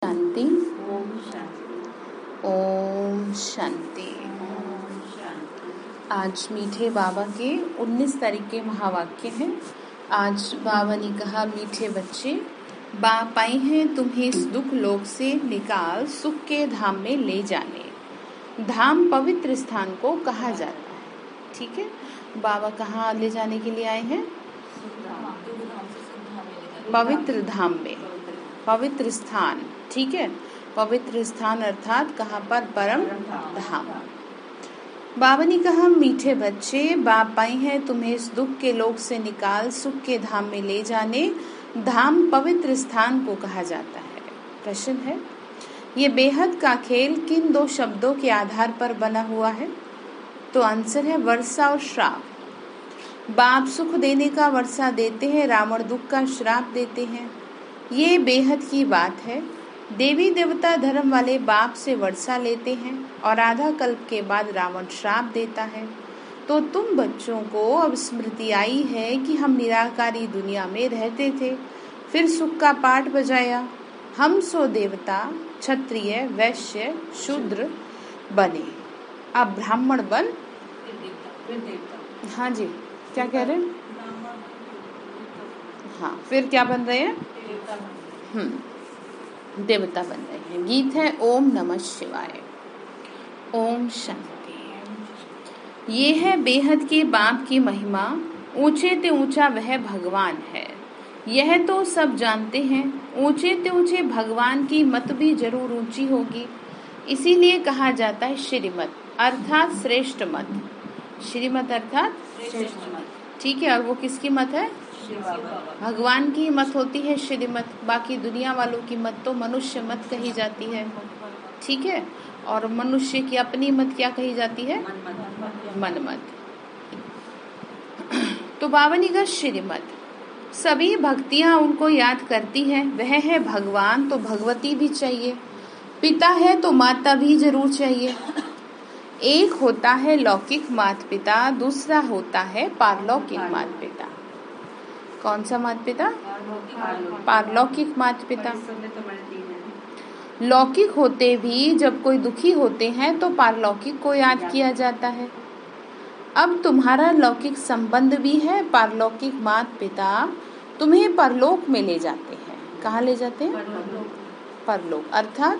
शांति। ओम शांति। ओम शांति। आज मीठे बाबा के 19 तारीख के महावाक्य हैं। आज बाबा ने कहा, मीठे बच्चे, बाप आए हैं तुम्हें इस दुख लोक से निकाल सुख के धाम में ले जाने। धाम पवित्र स्थान को कहा जाता है। ठीक है, बाबा कहाँ ले जाने के लिए आए हैं? पवित्र धाम में, पवित्र स्थान। ठीक है, पवित्र स्थान अर्थात कहाँ पर? परम धाम। बाबा ने कहा, मीठे बच्चे, बाप आए हैं तुम्हें इस दुख के लोक से निकाल सुख के धाम में ले जाने। धाम पवित्र स्थान को कहा जाता है। प्रश्न है, ये बेहद का खेल किन दो शब्दों के आधार पर बना हुआ है? तो आंसर है वर्षा और श्राप। बाप सुख देने का वर्षा देते हैं, रावण दुख का श्राप देते हैं। ये बेहद की बात है। देवी देवता धर्म वाले बाप से वर्षा लेते हैं और आधा कल्प के बाद रावण श्राप देता है। तो तुम बच्चों को अब स्मृति आई है कि हम निराकारी दुनिया में रहते थे, फिर सुख का पाठ बजाया। हम सो देवता, क्षत्रिय, वैश्य, शूद्र बने, अब ब्राह्मण बन। हाँ जी, क्या कह रहे हैं? हाँ, फिर क्या बन रहे हैं? देवता बन रहे हैं। गीत है ओम नमः शिवाय। ओम शांति। ये है बेहद के बाप की महिमा, ऊंचे ते ऊंचा वह भगवान है। यह तो सब जानते हैं, ऊंचे ते ऊंचे भगवान की मत भी जरूर ऊंची होगी। इसीलिए कहा जाता है श्रीमत अर्थात श्रेष्ठ मत। श्रीमत अर्थात श्रेष्ठ मत। ठीक है, और वो किसकी मत है? भगवान की मत होती है श्रीमत। बाकी दुनिया वालों की मत तो मनुष्य मत कही जाती है। ठीक है, और मनुष्य की अपनी मत क्या कही जाती है? मन मत। तो बावनी का श्रीमत, सभी भक्तियां उनको याद करती है। वह है भगवान तो भगवती भी चाहिए, पिता है तो माता भी जरूर चाहिए। एक होता है लौकिक माता पिता, दूसरा होता है पारलौकिक माता पिता। कौन सा माता पिता? पारलौकिक माता पिता। लौकिक होते भी जब कोई दुखी होते हैं तो पारलौकिक को याद किया जाता है। अब तुम्हारा लौकिक संबंध भी है। पारलौकिक माता पिता तुम्हें परलोक में ले जाते हैं। कहाँ ले जाते हैं? परलोक अर्थात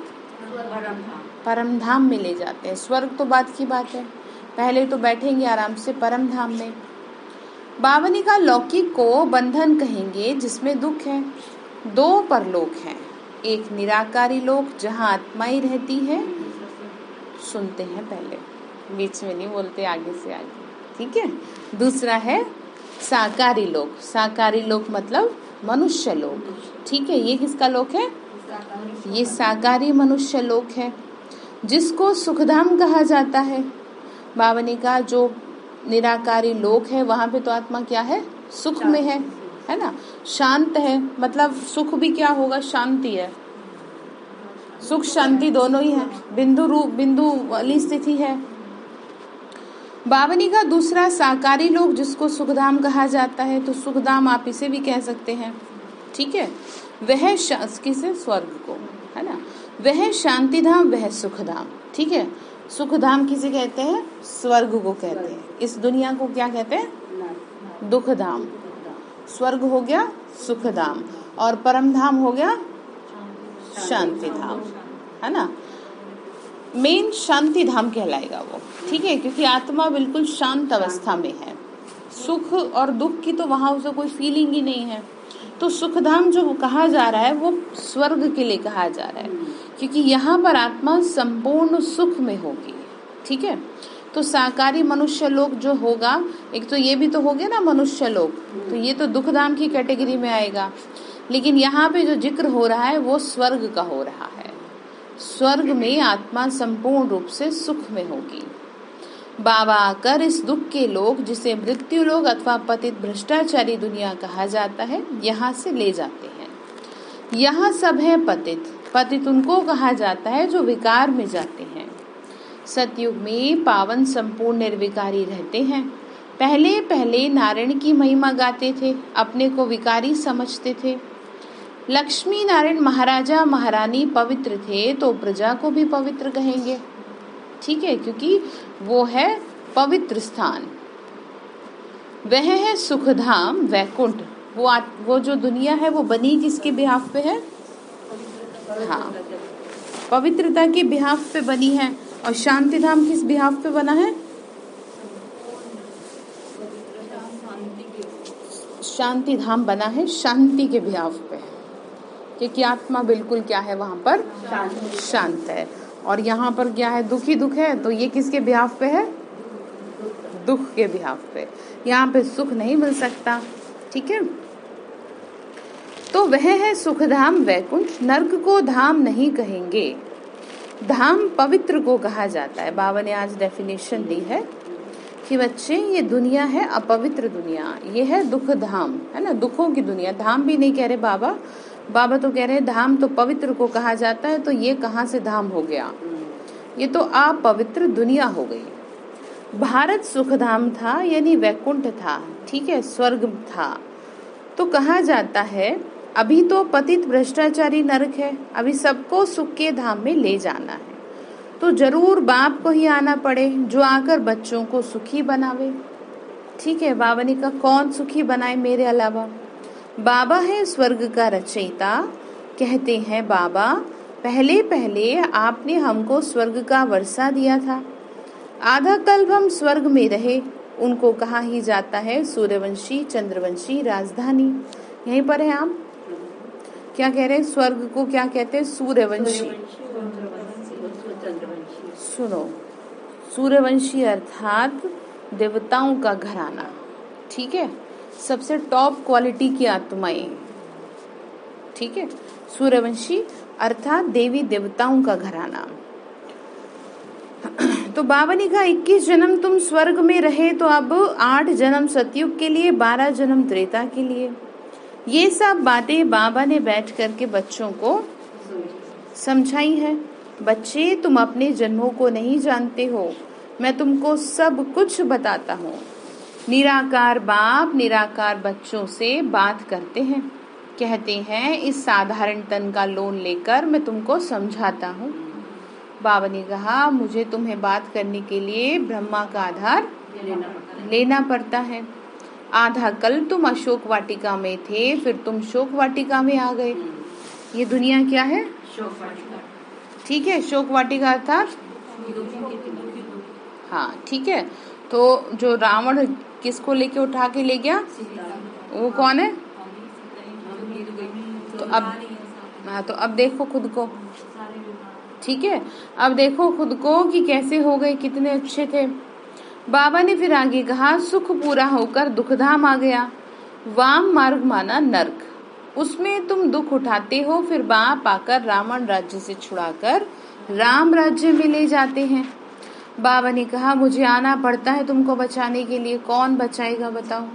परम धाम में ले जाते हैं। स्वर्ग तो बात की बात है, पहले तो बैठेंगे आराम से परम धाम में। बावनी का लौकिक को बंधन कहेंगे जिसमें दुख है। दो परलोक हैं, एक निराकारी लोक जहाँ आत्माएं रहती है। सुनते हैं पहले, बीच में नहीं बोलते, आगे से आगे। ठीक है, दूसरा है साकारी लोक। साकारी लोक मतलब मनुष्य लोक। ठीक है, ये किसका लोक है? ये साकारी मनुष्य लोक है, जिसको सुखधाम कहा जाता है। बावनी का जो निराकारी लोक है वहां पे तो आत्मा क्या है? सुख में है ना, शांत है। मतलब सुख भी क्या होगा? शांति है। सुख शांति दोनों ही है, बिंदु वाली स्थिति है। बावनी का दूसरा साकारी लोक जिसको सुखधाम कहा जाता है। तो सुखधाम आप इसे भी कह सकते हैं। ठीक है, वह किसे? स्वर्ग को, है ना। वह शांति धाम, वह सुखधाम। ठीक है, सुखधाम किसे कहते हैं? स्वर्ग को कहते हैं। इस दुनिया को क्या कहते हैं? दुख धाम। स्वर्ग हो गया सुखधाम और परम धाम हो गया शांति धाम, है ना। मेन शांति धाम कहलाएगा वो। ठीक है, क्योंकि आत्मा बिल्कुल शांत अवस्था में है। सुख और दुख की तो वहां उसे कोई फीलिंग ही नहीं है। तो सुखधाम जो कहा जा रहा है वो स्वर्ग के लिए कहा जा रहा है, क्योंकि यहाँ पर आत्मा संपूर्ण सुख में होगी। ठीक है, तो साकारी मनुष्य लोक जो होगा, एक तो ये भी तो हो गया ना मनुष्य लोक, तो ये तो दुखधाम की कैटेगरी में आएगा। लेकिन यहाँ पे जो जिक्र हो रहा है वो स्वर्ग का हो रहा है। स्वर्ग में आत्मा संपूर्ण रूप से सुख में होगी। बाबा आकर इस दुख के लोग, जिसे मृत्यु लोग अथवा पतित भ्रष्टाचारी दुनिया कहा जाता है, यहाँ से ले जाते हैं। यहाँ सब है पतित। पतित उनको कहा जाता है जो विकार में जाते हैं। सतयुग में पावन संपूर्ण निर्विकारी रहते हैं। पहले पहले नारायण की महिमा गाते थे, अपने को विकारी समझते थे। लक्ष्मी नारायण महाराजा महारानी पवित्र थे तो प्रजा को भी पवित्र कहेंगे, ठीक है, क्योंकि वो है पवित्र स्थान। वह है सुखधाम वैकुंठ, वो जो दुनिया है वो बनी किसके बिहाफ पे है? हाँ, पवित्रता के बिहाफ पे बनी है। और शांति धाम किस बिहाफ पे बना है? शांति धाम बना है शांति के बिहाफ पे, क्योंकि आत्मा बिल्कुल क्या है वहां पर? शांत है। और यहाँ पर क्या है? दुख ही दुख है, तो ये किसके बिहाफ पे है? दुख के बिहाफ पे। यहाँ पे सुख नहीं मिल सकता, ठीक है। तो वह है सुखधाम वैकुंठ, नर्क को धाम नहीं कहेंगे। धाम पवित्र को कहा जाता है। बाबा ने आज डेफिनेशन दी है कि बच्चे ये दुनिया है अपवित्र दुनिया, ये है दुख धाम, है ना, दुखों की दुनिया। धाम भी नहीं कह रहे बाबा तो कह रहे हैं धाम तो पवित्र को कहा जाता है, तो ये कहाँ से धाम हो गया? ये तो अपवित्र दुनिया हो गई। भारत सुखधाम था यानी वैकुंठ था, ठीक है, स्वर्ग था। तो कहा जाता है अभी तो पतित भ्रष्टाचारी नरक है, अभी सबको सुख के धाम में ले जाना है, तो जरूर बाप को ही आना पड़े जो आकर बच्चों को सुखी बनावे, ठीक है। बाबा ने कहा कौन सुखी बनाए मेरे अलावा? बाबा है स्वर्ग का रचयिता। कहते हैं बाबा पहले पहले आपने हमको स्वर्ग का वर्षा दिया था, आधा कल्प हम स्वर्ग में रहे, उनको कहा ही जाता है सूर्यवंशी चंद्रवंशी राजधानी। यहीं पर है आप क्या कह रहे हैं? स्वर्ग को क्या कहते हैं? सूर्यवंशी। सुनो, सूर्यवंशी अर्थात देवताओं का घराना, ठीक है, सबसे टॉप क्वालिटी की आत्माएं, ठीक है। सूर्यवंशी अर्थात देवी देवताओं का घराना। तो बाबा ने कहा 21 जन्म तुम स्वर्ग में रहे, तो अब 8 जन्म सतयुग के लिए, 12 जन्म त्रेता के लिए। ये सब बातें बाबा ने बैठ करके बच्चों को समझाई है। बच्चे तुम अपने जन्मों को नहीं जानते हो, मैं तुमको सब कुछ बताता हूँ। निराकार बाप निराकार बच्चों से बात करते हैं, कहते हैं इस साधारण तन का लोन लेकर मैं तुमको समझाता हूँ। बाबा ने कहा मुझे तुम्हें बात करने के लिए ब्रह्मा का आधार लेना पड़ता है। आधा कल तुम अशोक वाटिका में थे, फिर तुम शोक वाटिका में आ गए। ये दुनिया क्या है? ठीक है, शोक वाटिका अर्थात हाँ, ठीक है। तो जो रावण किसको लेके उठा के ले गया, वो कौन है? तो अब देखो खुद को, ठीक है, अब देखो खुद को कि कैसे हो गए, कितने अच्छे थे। बाबा ने फिर आगे कहा सुख पूरा होकर दुखधाम आ गया, वाम मार्ग माना नर्क, उसमें तुम दुख उठाते हो, फिर बाप आकर रावण राज्य से छुड़ाकर राम राज्य में ले जाते हैं। बाबा ने कहा मुझे आना पड़ता है तुमको बचाने के लिए, कौन बचाएगा बताओ?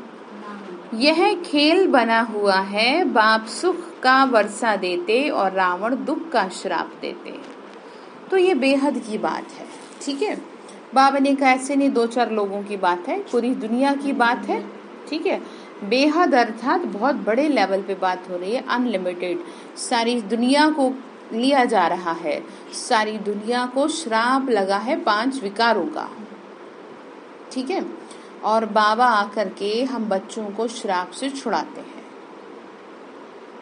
यह खेल बना हुआ है, बाप सुख का वर्षा देते और रावण दुख का श्राप देते। तो ये बेहद की बात है, ठीक है। बाबा ने कहा ऐसे नहीं 2-4 लोगों की बात है, पूरी दुनिया की बात है, ठीक है। बेहद अर्थात बहुत बड़े लेवल पे बात हो रही है, अनलिमिटेड। सारी दुनिया को लिया जा रहा है, सारी दुनिया को श्राप लगा है 5 विकारों का, ठीक है। और बाबा आकर के हम बच्चों को श्राप से छुड़ाते हैं।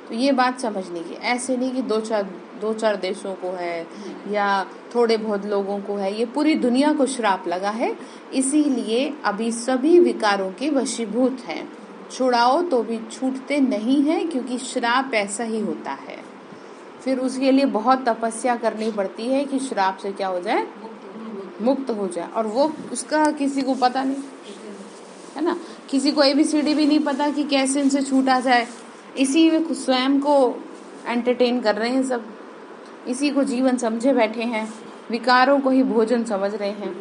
तो ये बात समझने की, ऐसे नहीं कि 2-4 देशों को है या थोड़े बहुत लोगों को है, ये पूरी दुनिया को श्राप लगा है। इसीलिए अभी सभी विकारों के वशीभूत हैं, छुड़ाओ तो भी छूटते नहीं हैं, क्योंकि श्राप ऐसा ही होता है। फिर उसके लिए बहुत तपस्या करनी पड़ती है कि श्राप से क्या हो जाए, मुक्त हो जाए। और वो उसका किसी को पता नहीं है ना, किसी को ABCD भी नहीं पता कि कैसे इनसे छूटा जाए। इसी में स्वयं को एंटरटेन कर रहे हैं सब, इसी को जीवन समझे बैठे हैं, विकारों को ही भोजन समझ रहे हैं।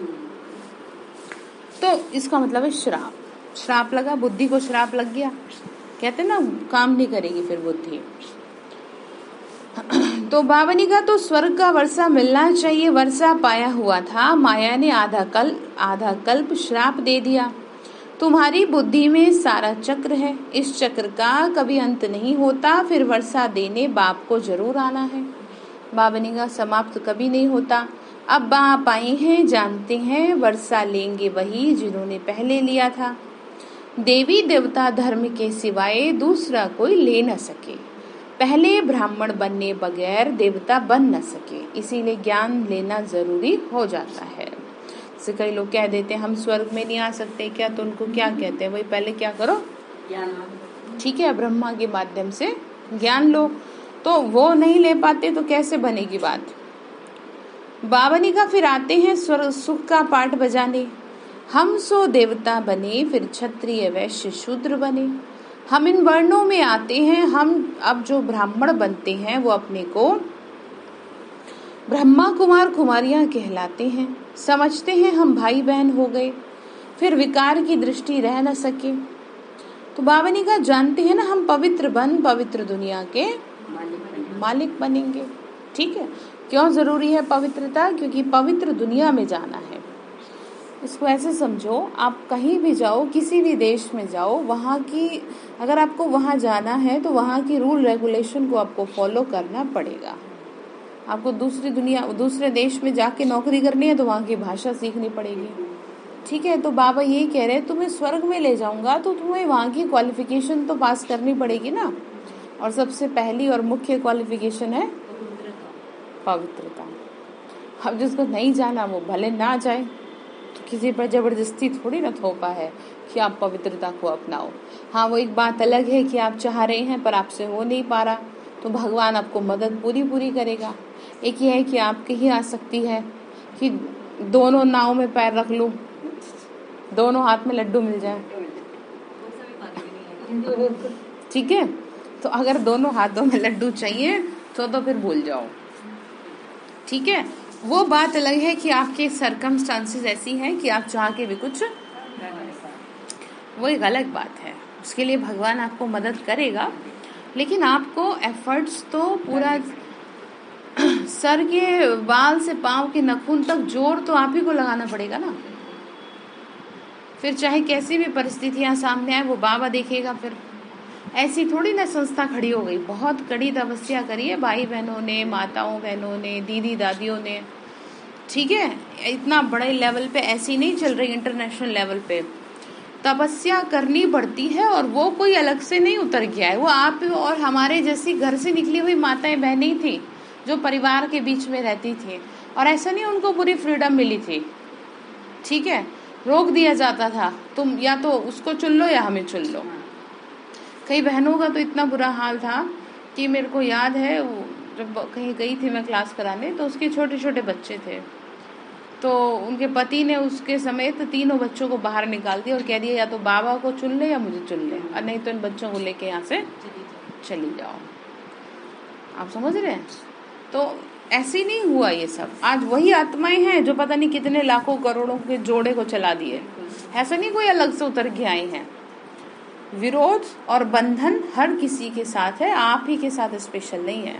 तो इसका मतलब है श्राप, श्राप लगा, बुद्धि को श्राप लग गया, कहते ना काम नहीं करेगी फिर बुद्धि। तो बाबा ने कहा तो स्वर्ग का वर्षा मिलना चाहिए, वर्षा पाया हुआ था, माया ने आधा कल्प श्राप दे दिया। तुम्हारी बुद्धि में सारा चक्र है, इस चक्र का कभी अंत नहीं होता, फिर वर्षा देने बाप को जरूर आना है। बाबनी का समाप्त कभी नहीं होता। अब बाप आए हैं, जानते हैं वर्षा लेंगे वही जिन्होंने पहले लिया था। देवी देवता धर्म के सिवाय दूसरा कोई ले न सके, पहले ब्राह्मण बनने बगैर देवता बन न सके, इसीलिए ज्ञान लेना जरूरी हो जाता है। जैसे कई लोग कह देते हैं हम स्वर्ग में नहीं आ सकते क्या, तो उनको क्या कहते हैं, वही पहले क्या करो, ठीक है, ब्रह्मा के माध्यम से ज्ञान लो। तो वो नहीं ले पाते तो कैसे बनेगी बात। बावनी का फिर आते हैं स्वर्ग सुख का पाठ बजाने। हम सो देवता बने, फिर क्षत्रिय वैश्य शूद्र बने। हम इन वर्णों में आते हैं, हम अब जो ब्राह्मण बनते हैं वो अपने को ब्रह्मा कुमार कुमारियां कहलाते हैं। समझते हैं हम भाई बहन हो गए, फिर विकार की दृष्टि रह न सके। तो बावनी का जानते हैं ना, हम पवित्र बन पवित्र दुनिया के मालिक बनेंगे। ठीक है, क्यों जरूरी है पवित्रता, क्योंकि पवित्र दुनिया में जाना है। इसको ऐसे समझो, आप कहीं भी जाओ, किसी भी देश में जाओ, वहाँ की अगर आपको वहाँ जाना है तो वहाँ की रूल रेगुलेशन को आपको फॉलो करना पड़ेगा। आपको दूसरे देश में जाके नौकरी करनी है तो वहाँ की भाषा सीखनी पड़ेगी। ठीक है, तो बाबा यही कह रहे हैं तुम्हें स्वर्ग में ले जाऊंगा तो तुम्हें वहाँ की क्वालिफिकेशन तो पास करनी पड़ेगी ना। और सबसे पहली और मुख्य क्वालिफिकेशन है पवित्रता। अब जिसको नहीं जाना वो भले ना जाए, तो किसी पर जबरदस्ती थोड़ी ना थोपा है कि आप पवित्रता को अपनाओ। हाँ, वो एक बात अलग है कि आप चाह रहे हैं पर आपसे हो नहीं पा रहा, तो भगवान आपको मदद पूरी करेगा। एक ये है कि आपके ही आ सकती है कि दोनों नाव में पैर रख लूं, दोनों हाथ में लड्डू मिल जाए। ठीक है, तो अगर दोनों हाथों में लड्डू चाहिए तो फिर भूल जाओ। ठीक है, वो बात अलग है कि आपके सरकमस्टांसेस ऐसी हैं कि आप चाह के भी कुछ, वो एक अलग बात है। उसके लिए भगवान आपको मदद करेगा, लेकिन आपको एफर्ट्स तो पूरा सर के बाल से पांव के नाखून तक जोर तो आप ही को लगाना पड़ेगा ना। फिर चाहे कैसी भी परिस्थितियां सामने आए वो बाबा देखेगा। फिर ऐसी थोड़ी ना संस्था खड़ी हो गई, बहुत कड़ी तपस्या करी है भाई बहनों ने, माताओं बहनों ने, दीदी दादियों ने। ठीक है, इतना बड़े लेवल पे ऐसी नहीं चल रही, इंटरनेशनल लेवल पे तपस्या करनी पड़ती है। और वो कोई अलग से नहीं उतर गया है, वो आप और हमारे जैसी घर से निकली हुई माताएं बहनें थी जो परिवार के बीच में रहती थी। और ऐसा नहीं उनको पूरी फ्रीडम मिली थी। ठीक है, रोक दिया जाता था, तुम या तो उसको चुन लो या हमें चुन लो। कई बहनों का तो इतना बुरा हाल था कि मेरे को याद है, जब कहीं गई थी मैं क्लास कराने, तो उसके छोटे छोटे बच्चे थे, तो उनके पति ने उसके समेत तीनों बच्चों को बाहर निकाल दिया और कह दिया या तो बाबा को चुन ले या मुझे चुन ले, और नहीं तो इन बच्चों को लेके यहाँ से चली जाओ। आप समझ रहे हैं? तो ऐसे नहीं हुआ ये सब। आज वही आत्माएं हैं जो पता नहीं कितने लाखों करोड़ों के जोड़े को चला दिए। ऐसा नहीं कोई अलग से उतर के आए हैं। विरोध और बंधन हर किसी के साथ है, आप ही के साथ स्पेशल नहीं है।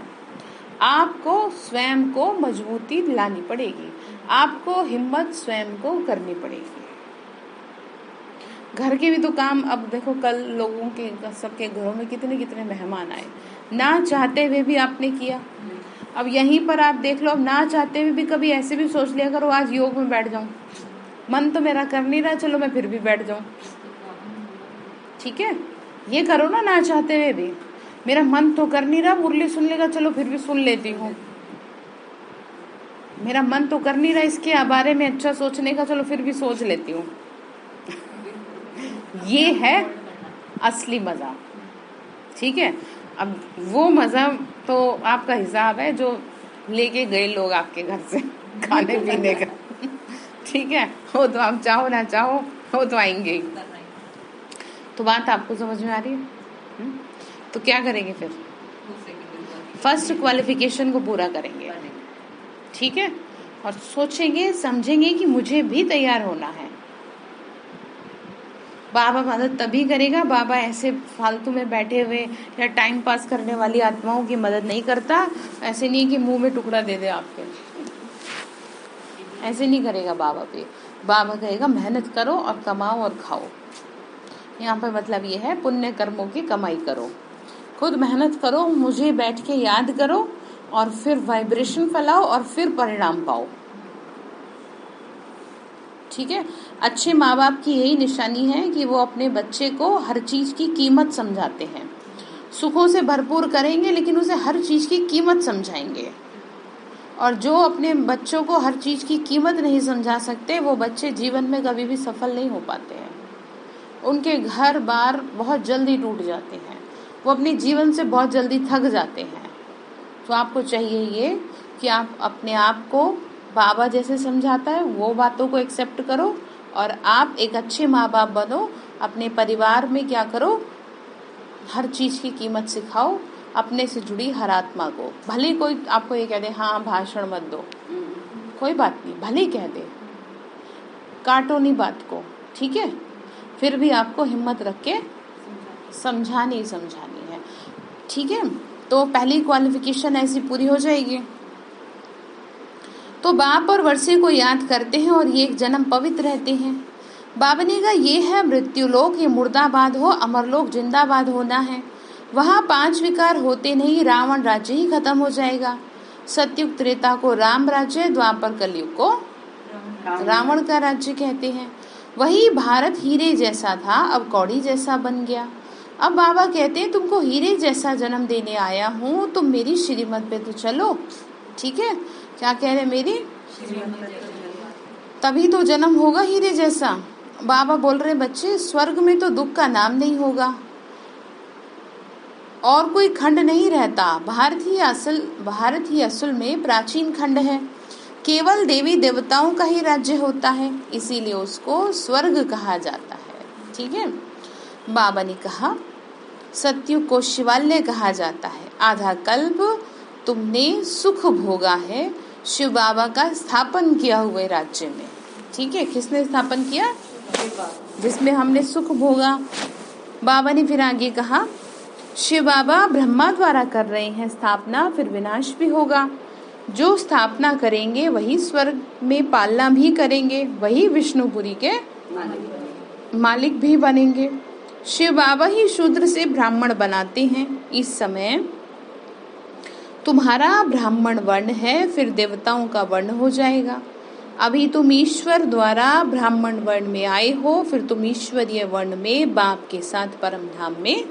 आपको स्वयं को मजबूती लानी पड़ेगी, आपको हिम्मत स्वयं को करनी पड़ेगी। घर के भी तो काम, अब देखो कल लोगों के सबके घरों में कितने कितने मेहमान आए, ना चाहते हुए भी आपने किया। अब यहीं पर आप देख लो, अब ना चाहते हुए भी कभी ऐसे भी सोच लिया करो आज योग में बैठ जाऊं, मन तो मेरा कर नहीं रहा, चलो मैं फिर भी बैठ जाऊं। ठीक है, ये करो ना चाहते हुए भी, मेरा मन तो कर नहीं रहा मुरली सुन लेगा, चलो फिर भी सुन लेती हूँ। मेरा मन तो कर नहीं रहा इसके बारे में अच्छा सोचने का, चलो फिर भी सोच लेती हूँ। ये है असली मजा। ठीक है, अब वो मजा तो आपका हिसाब है जो लेके गए लोग आपके घर से खाने पीने का। ठीक है, वो तो आप चाहो ना चाहो वो तो आएंगे। तो बात आपको समझ में आ रही है? तो क्या करेंगे फिर? फर्स्ट क्वालिफिकेशन को पूरा करेंगे। ठीक है, और सोचेंगे समझेंगे कि मुझे भी तैयार होना है। बाबा मदद तभी करेगा, बाबा ऐसे फालतू में बैठे हुए या टाइम पास करने वाली आत्माओं की मदद नहीं करता। ऐसे नहीं कि मुंह में टुकड़ा दे दे आपके, ऐसे नहीं करेगा बाबा पे। बाबा कहेगा मेहनत करो और कमाओ और खाओ। यहाँ पे मतलब ये है पुण्य कर्मों की कमाई करो, खुद मेहनत करो, मुझे बैठ के याद करो और फिर वाइब्रेशन फैलाओ और फिर परिणाम पाओ। ठीक है। अच्छे माँ बाप की यही निशानी है कि वो अपने बच्चे को हर चीज की कीमत समझाते हैं। सुखों से भरपूर करेंगे लेकिन उसे हर चीज की कीमत समझाएंगे। और जो अपने बच्चों को हर चीज की कीमत नहीं समझा सकते वो बच्चे जीवन में कभी भी सफल नहीं हो पाते हैं। उनके घर बार बहुत जल्दी टूट जाते हैं, वो अपने जीवन से बहुत जल्दी थक जाते हैं। तो आपको चाहिए ये कि आप अपने आप को बाबा जैसे समझाता है वो बातों को एक्सेप्ट करो और आप एक अच्छे माँ बाप बनो। अपने परिवार में क्या करो, हर चीज की कीमत सिखाओ अपने से जुड़ी हर आत्मा को। भले कोई आपको ये कह दे हाँ भाषण मत दो, कोई बात नहीं, भले कह दे, काटो नहीं बात को, ठीक है, फिर भी आपको हिम्मत रख के समझानी है। ठीक है। तो पहली क्वालिफिकेशन ऐसी पूरी हो जाएगी। तो बाप और वर्षे को याद करते हैं और ये एक जन्म पवित्र रहते हैं। बाबा ने कहा ये है मृत्युलोक, ये मुर्दाबाद हो, अमरलोक जिंदाबाद होना है। वहाँ 5 विकार होते नहीं, रावण राज्य ही खत्म हो जाएगा। सतयुग त्रेता को राम राज्य, द्वापर कलयुग को रावण का राज्य कहते हैं। वही भारत हीरे जैसा था अब कौड़ी जैसा बन गया। अब बाबा कहते हैं तुमको हीरे जैसा जन्म देने आया हूँ, तुम मेरी श्रीमत पे तो चलो। ठीक है, क्या कह रहे मेरी, तभी तो जन्म होगा हीरे जैसा। बाबा बोल रहे बच्चे स्वर्ग में तो दुख का नाम नहीं होगा और कोई खंड नहीं रहता। भारत ही असल में प्राचीन खंड है, केवल देवी देवताओं का ही राज्य होता है, इसीलिए उसको स्वर्ग कहा जाता है। ठीक है। बाबा ने कहा सतयुग को शिवालय कहा जाता है, आधा कल्प तुमने सुख भोगा है शिव बाबा का स्थापन किया हुए राज्य में। ठीक है, किसने स्थापन किया, जिसमें हमने सुख भोगा। बाबा ने फिर आगे कहा शिव बाबा ब्रह्मा द्वारा कर रहे हैं स्थापना, फिर विनाश भी होगा। जो स्थापना करेंगे वही स्वर्ग में पालना भी करेंगे, वही विष्णुपुरी के मालिक भी बनेंगे। शिव बाबा ही शूद्र से ब्राह्मण बनाते हैं। इस समय तुम्हारा ब्राह्मण वर्ण है, फिर देवताओं का वर्ण हो जाएगा। अभी तुम ईश्वर द्वारा ब्राह्मण वर्ण में आए हो, फिर तुम ईश्वरीय वर्ण में बाप के साथ परम धाम में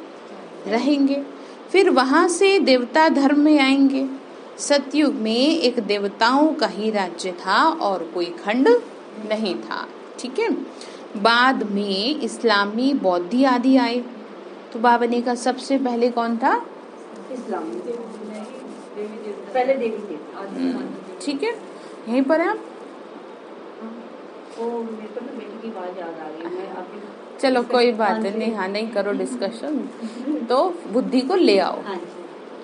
रहेंगे, फिर वहां से देवता धर्म में आएंगे। सतयुग में एक देवताओं का ही राज्य था और कोई खंड नहीं था। ठीक है। बाद में इस्लामी बौद्धी आदि आए। तो बाबा ने कहा सबसे पहले कौन था, इस्लामी पहले देवी थे। ठीक है, यहीं पर है आप। मेरे को ना बेटी की आवाज याद आ रही है, मैं अभी चलो कोई बात नहीं, हाँ नहीं करो डिस्कशन। तो बुद्धि को ले आओ,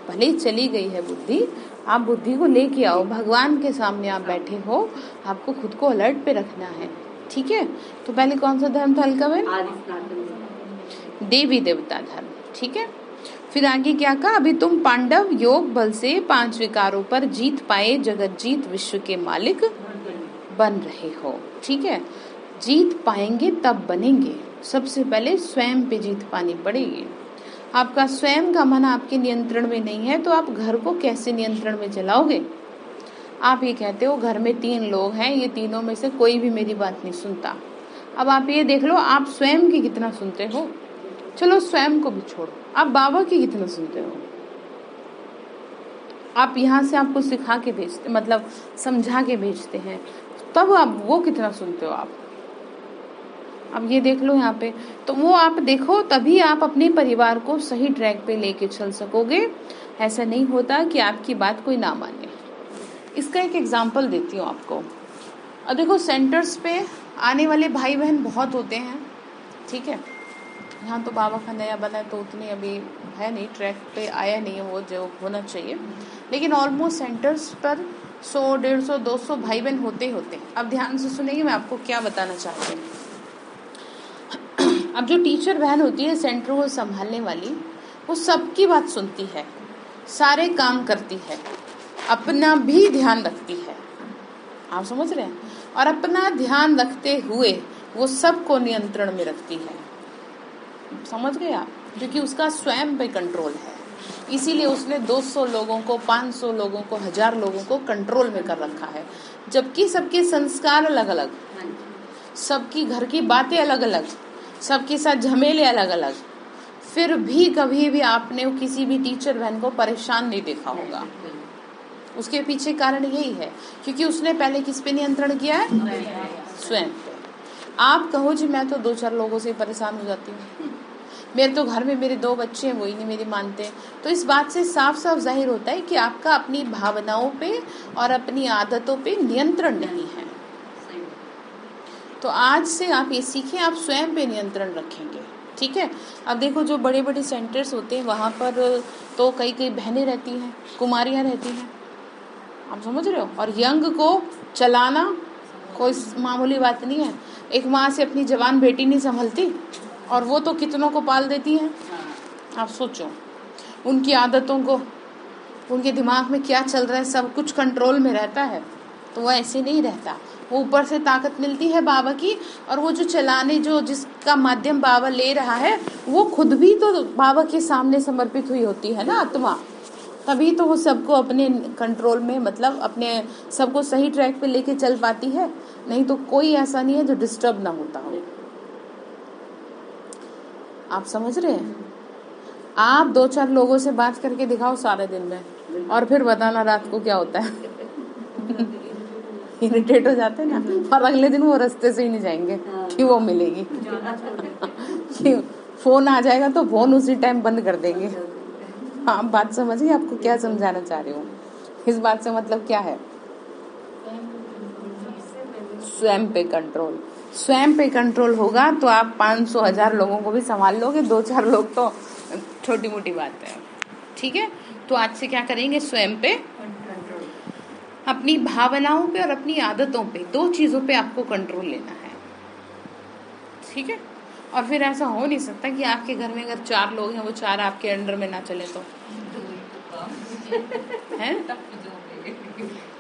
भले ही चली गई है बुद्धि, आप बुद्धि को लेके आओ। भगवान के सामने आप बैठे हो, आपको खुद को अलर्ट पे रखना है। ठीक है। तो पहले कौन सा धर्म था हल्का बहन, देवी देवता धर्म। ठीक है। फिर आगे क्या कहा, अभी तुम पांडव योग बल से 5 विकारों पर जीत पाए, जगत जीत विश्व के मालिक बन रहे हो। ठीक है। जीत पाएंगे तब बनेंगे, सबसे पहले स्वयं पे जीत पानी पड़ेगी। आपका स्वयं का मन आपके नियंत्रण में नहीं है तो आप घर को कैसे नियंत्रण में चलाओगे। आप ये कहते हो घर में 3 लोग हैं, ये तीनों में से कोई भी मेरी बात नहीं सुनता। अब आप ये देख लो आप स्वयं की कितना सुनते हो। चलो स्वयं को भी छोड़ो, आप बाबा की कितना सुनते हो। आप यहाँ से आपको सिखा के भेजते, मतलब समझा के भेजते हैं, तब आप वो कितना सुनते हो आप। अब ये देख लो यहाँ पे, तो वो आप देखो, तभी आप अपने परिवार को सही ट्रैक पे लेके चल सकोगे। ऐसा नहीं होता कि आपकी बात कोई ना माने। इसका एक एग्जाम्पल देती हूँ आपको। और देखो सेंटर्स पे आने वाले भाई बहन बहुत होते हैं। ठीक है। यहाँ तो बाबा का नया बना है तो उतनी अभी है नहीं, ट्रैक पे आया नहीं है वो जो होना चाहिए, लेकिन ऑलमोस्ट सेंटर्स पर 100, 150, 200 भाई बहन होते हैं। अब ध्यान से सुनेंगे मैं आपको क्या बताना चाहती हूँ। अब जो टीचर बहन होती है सेंटर को संभालने वाली, वो सबकी बात सुनती है, सारे काम करती है, अपना भी ध्यान रखती है। आप समझ रहे हैं। और अपना ध्यान रखते हुए वो सबको नियंत्रण में रखती है। समझ गए आप? क्योंकि उसका स्वयं पे कंट्रोल है, इसीलिए उसने 200 लोगों को, 500 लोगों को, 1000 लोगों को कंट्रोल में कर रखा है। जबकि सबके संस्कार अलग अलग, सबकी घर की बातें अलग अलग, सबके साथ झमेले अलग अलग, फिर भी कभी भी आपने किसी भी टीचर बहन को परेशान नहीं देखा होगा। उसके पीछे कारण यही है क्योंकि उसने पहले किस पे नियंत्रण किया है? स्वयं पे। आप कहो जी मैं तो 2-4 लोगों से परेशान हो जाती हूँ, मेरे तो घर में मेरे 2 बच्चे हैं, वही नहीं मेरी मानते, तो इस बात से साफ साफ जाहिर होता है कि आपका अपनी भावनाओं पे और अपनी आदतों पे नियंत्रण नहीं है। तो आज से आप ये सीखें, आप स्वयं पे नियंत्रण रखेंगे, ठीक है। अब देखो जो बड़े बड़े सेंटर्स होते हैं वहाँ पर तो कई कई बहनें रहती हैं, कुमारियाँ रहती हैं, आप समझ रहे हो, और यंग को चलाना कोई मामूली बात नहीं है। एक माँ से अपनी जवान बेटी नहीं संभलती और वो तो कितनों को पाल देती हैं। आप सोचो उनकी आदतों को, उनके दिमाग में क्या चल रहा है, सब कुछ कंट्रोल में रहता है। तो वो ऐसे नहीं रहता, वो ऊपर से ताकत मिलती है बाबा की, और वो जो चलाने जो जिसका माध्यम बाबा ले रहा है वो खुद भी तो बाबा के सामने समर्पित हुई होती है ना आत्मा, तभी तो वो सबको अपने कंट्रोल में, मतलब अपने सबको सही ट्रैक पे लेके चल पाती है। नहीं तो कोई ऐसा नहीं है जो डिस्टर्ब ना होता हो। आप समझ रहे हैं? आप 2-4 लोगों से बात करके दिखाओ सारे दिन में, और फिर बताना रात को क्या होता है। इरिटेट हो जाते हैं ना, और अगले दिन वो रास्ते से ही नहीं जाएंगे कि वो मिलेगी। कि फोन आ जाएगा तो फोन उसी टाइम बंद कर देंगे। हाँ, बात समझिए, आपको क्या समझाना चाह रही हूँ। इस बात से मतलब क्या है? स्वयं पे कंट्रोल। स्वयं पे कंट्रोल होगा तो आप 500-1000 लोगों को भी संभाल लोगे, 2-4 लोग तो छोटी मोटी बात है, ठीक है। तो आज से क्या करेंगे? स्वयं पे, अपनी भावनाओं पे और अपनी आदतों पे, 2 चीजों पे आपको कंट्रोल लेना है, ठीक है। और फिर ऐसा हो नहीं सकता कि आपके घर में अगर 4 लोग हैं वो 4 आपके अंडर में ना चले तो है,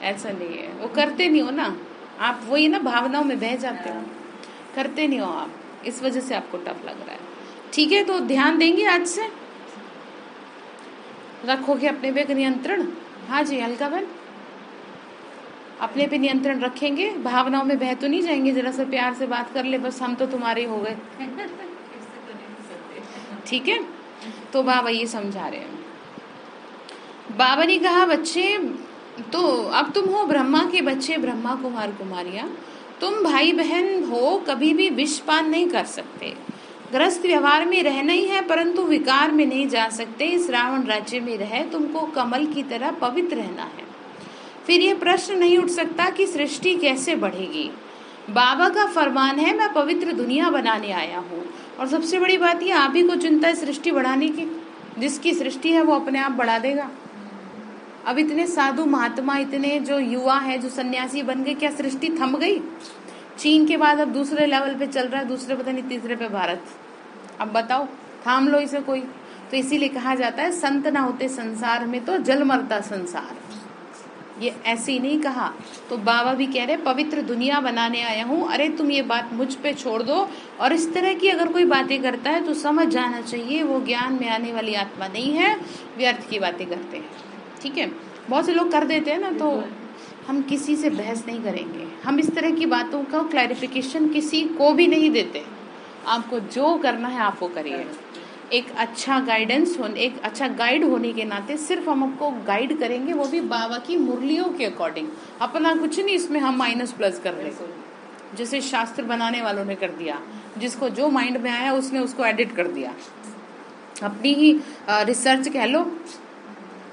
ऐसा नहीं है। वो करते नहीं हो ना आप, वही ना भावनाओं में बह जाते हो, करते नहीं हो आप, इस वजह से आपको टफ लग रहा है, ठीक है। तो ध्यान देंगे, आज से रखोगे अपने पे नियंत्रण। हाँ जी हल्का बहन, अपने पे नियंत्रण रखेंगे, भावनाओं में बह तो नहीं जाएंगे। जरा सा प्यार से बात कर ले, बस हम तो तुम्हारे हो गए, ठीक है। तो बाबा ये समझा रहे हैं। बाबा ने कहा बच्चे, तो अब तुम हो ब्रह्मा के बच्चे, ब्रह्मा कुमार कुमारियां, तुम भाई बहन हो, कभी भी विष पान नहीं कर सकते। ग्रस्त व्यवहार में रहना ही है, परंतु विकार में नहीं जा सकते। इस रावण राज्य में रहे तुमको कमल की तरह पवित्र रहना है। फिर ये प्रश्न नहीं उठ सकता कि सृष्टि कैसे बढ़ेगी। बाबा का फरमान है, मैं पवित्र दुनिया बनाने आया हूँ। और सबसे बड़ी बात ये, आप ही को चिंता है सृष्टि बढ़ाने की। जिसकी सृष्टि है वो अपने आप बढ़ा देगा। अब इतने साधु महात्मा, इतने जो युवा है, जो सन्यासी बन गए, क्या सृष्टि थम गई? चीन के बाद अब दूसरे लेवल पे चल रहा है, दूसरे पता नहीं तीसरे पे भारत। अब बताओ, थाम लो इसे कोई? तो इसीलिए कहा जाता है, संत ना होते संसार में तो जल मरता संसार। ये ऐसे ही नहीं कहा। तो बाबा भी कह रहे पवित्र दुनिया बनाने आया हूँ। अरे तुम ये बात मुझ पे छोड़ दो, और इस तरह की अगर कोई बातें करता है तो समझ जाना चाहिए वो ज्ञान में आने वाली आत्मा नहीं है, व्यर्थ की बातें करते हैं, ठीक है। बहुत से लोग कर देते हैं ना, तो हम किसी से बहस नहीं करेंगे। हम इस तरह की बातों का क्लैरिफिकेशन किसी को भी नहीं देते। आपको जो करना है आप वो करिए। एक अच्छा गाइडेंस होने, एक अच्छा गाइड होने के नाते सिर्फ हम आपको गाइड करेंगे, वो भी बाबा की मुरलियों के अकॉर्डिंग। अपना कुछ नहीं इसमें हम माइनस प्लस कर ले, जैसे शास्त्र बनाने वालों ने कर दिया। जिसको जो माइंड में आया उसने उसको एडिट कर दिया, अपनी ही रिसर्च कह लो।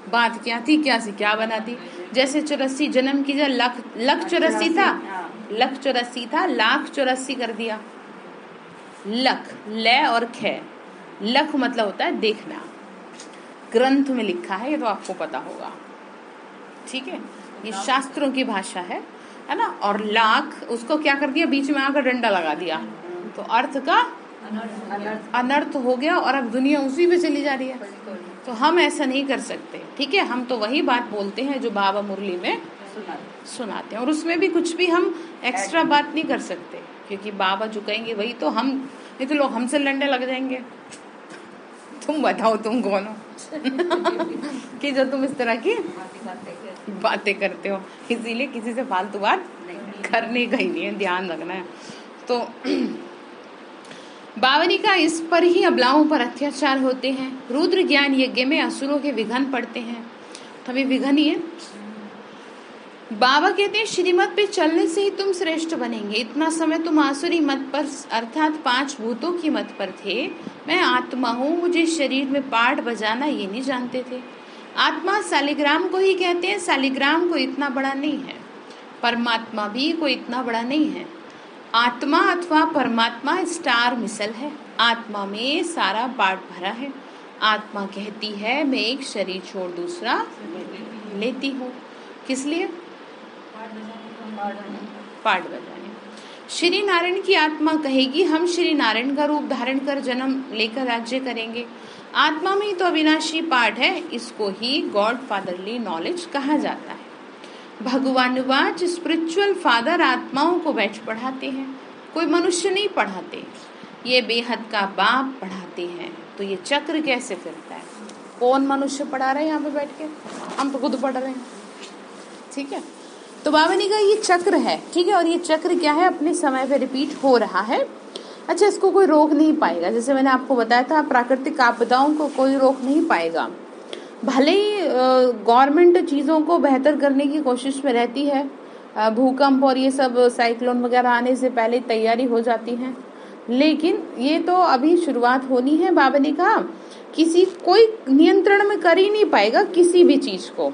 बात क्या थी, क्या सी क्या बना दी। जैसे 84 जन्म की, लख 84 था, लख 84 था, लाख 84 कर दिया। लख ले और खे, लख मतलब होता है देखना, ग्रंथ में लिखा है, ये तो आपको पता होगा, ठीक है। ये शास्त्रों की भाषा है ना। और लाख, उसको क्या कर दिया, बीच में आकर डंडा लगा दिया, तो अर्थ का अनर्थ हो गया, और अब दुनिया उसी पे चली जा रही है। तो हम ऐसा नहीं कर सकते, ठीक है। हम तो वही बात बोलते हैं जो बाबा मुरली में सुनाते हैं, और उसमें भी कुछ भी हम एक्स्ट्रा बात नहीं कर सकते, क्योंकि बाबा जो कहेंगे वही तो हम। नहीं तो लोग हमसे लड़ने लग जाएंगे। तुम बताओ तुम कौन हो कि जो तुम इस तरह की बातें करते हो। इसीलिए किसी से फालतू बात करने का ही नहीं है, ध्यान रखना है। तो बावनी का इस पर ही अबलाओं पर अत्याचार होते हैं। रुद्र ज्ञान यज्ञ में असुरों के विघन पड़ते हैं, तो अभी विघन ही है। बाबा कहते हैं श्रीमत पे चलने से ही तुम श्रेष्ठ बनेंगे। इतना समय तुम आसुरी मत पर अर्थात 5 भूतों की मत पर थे। मैं आत्मा हूँ, मुझे शरीर में पाठ बजाना ये नहीं जानते थे। आत्मा शालिग्राम को ही कहते हैं। शालिग्राम कोई इतना बड़ा नहीं है, परमात्मा भी कोई इतना बड़ा नहीं है। आत्मा अथवा परमात्मा स्टार मिसल है। आत्मा में सारा पाठ भरा है। आत्मा कहती है मैं एक शरीर छोड़ दूसरा लेती हूँ। किस लिए? पाठ बजाने। श्री नारायण की आत्मा कहेगी हम श्री नारायण का रूप धारण कर जन्म लेकर राज्य करेंगे। आत्मा में ही तो अविनाशी पाठ है। इसको ही गॉड फादरली नॉलेज कहा जाता है। भगवानुवाच स्पिरिचुअल फादर आत्माओं को बैठ पढ़ाते हैं, कोई मनुष्य नहीं पढ़ाते। ये बेहद का बाप पढ़ाते हैं। तो ये चक्र कैसे फिरता है? कौन मनुष्य पढ़ा रहे हैं यहाँ पे बैठ के? हम तो खुद पढ़ रहे हैं। ठीक है, तो बावनी का ये चक्र है। ठीक है, और ये चक्र क्या है? अपने समय पे रिपीट हो रहा है। अच्छा, इसको कोई रोक नहीं पाएगा। जैसे मैंने आपको बताया था, प्राकृतिक आपदाओं को कोई रोक नहीं पाएगा। भले ही गवर्नमेंट चीज़ों को बेहतर करने की कोशिश में रहती है, भूकंप और ये सब साइक्लोन वगैरह आने से पहले तैयारी हो जाती है, लेकिन ये तो अभी शुरुआत होनी है। बाबा ने कहा कोई नियंत्रण में कर ही नहीं पाएगा किसी भी चीज को।